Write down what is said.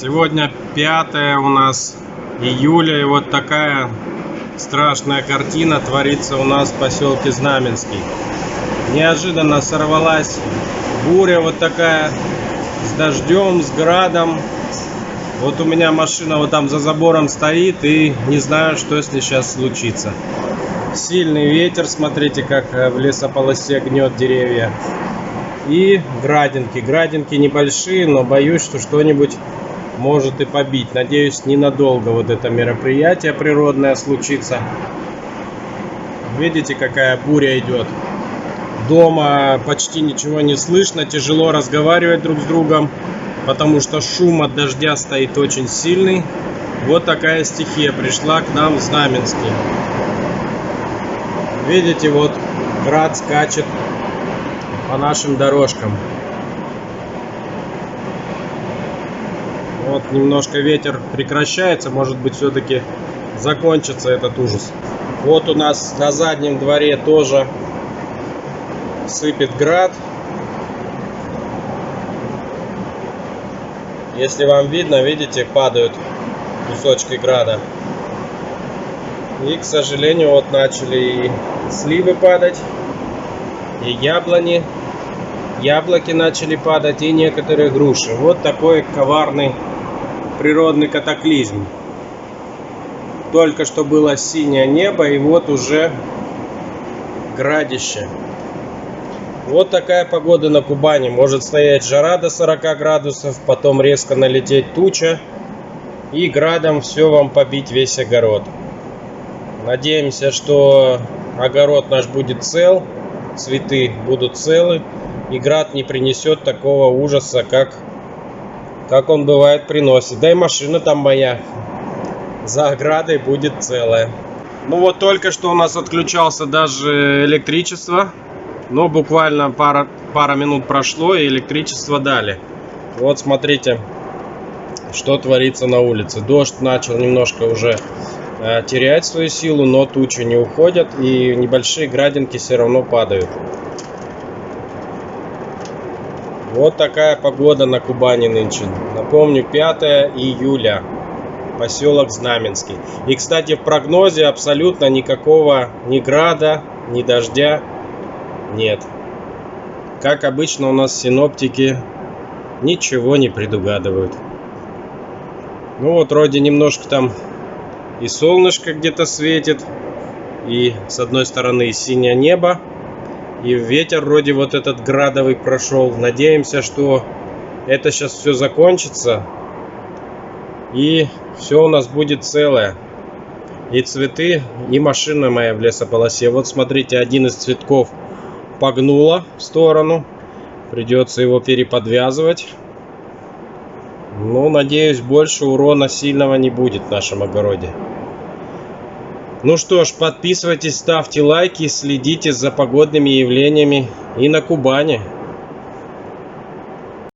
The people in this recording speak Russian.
Сегодня 5 у нас июля, и вот такая страшная картина творится у нас в поселке Знаменский. Неожиданно сорвалась буря вот такая, с дождем, с градом. Вот у меня машина вот там за забором стоит, и не знаю, что с ней сейчас случится. Сильный ветер, смотрите, как в лесополосе гнет деревья. И градинки небольшие, но боюсь, что что-нибудь может и побить. Надеюсь, ненадолго вот это мероприятие природное случится. Видите, какая буря идет. Дома почти ничего не слышно, тяжело разговаривать друг с другом, потому что шум от дождя стоит очень сильный. Вот такая стихия пришла к нам в Знаменский. Видите, вот град скачет по нашим дорожкам. Вот немножко ветер прекращается, может быть, все-таки закончится этот ужас. Вот у нас на заднем дворе тоже сыпет град. Если вам видно, видите, падают кусочки града. И, к сожалению, вот начали и сливы падать, и яблоки начали падать, и некоторые груши. Вот такой коварный природный катаклизм. Только что было синее небо, и вот уже градище. Вот такая погода на Кубани. Может стоять жара до 40 градусов, потом резко налететь туча, и градом все вам побить весь огород. Надеемся, что огород наш будет цел, цветы будут целы, и град не принесет такого ужаса, как он бывает приносит. Да и машина там моя за оградой будет целая. Ну вот только что у нас отключался даже электричество. Но буквально пара минут прошло, и электричество дали. Вот смотрите, что творится на улице. Дождь начал немножко уже терять свою силу, но тучи не уходят, и небольшие градинки все равно падают. Вот такая погода на Кубани нынче. Напомню, 5 июля, поселок Знаменский. И, кстати, в прогнозе абсолютно никакого ни града, ни дождя нет. Как обычно, у нас синоптики ничего не предугадывают. Ну вот, вроде немножко там и солнышко где-то светит, и с одной стороны и синее небо, и ветер вроде вот этот градовый прошел. Надеемся, что это сейчас все закончится, и все у нас будет целое. И цветы, и машина моя в лесополосе. Вот смотрите, один из цветков погнуло в сторону. Придется его переподвязывать. Но, надеюсь, больше урона сильного не будет в нашем огороде. Ну что ж, подписывайтесь, ставьте лайки, следите за погодными явлениями и на Кубани.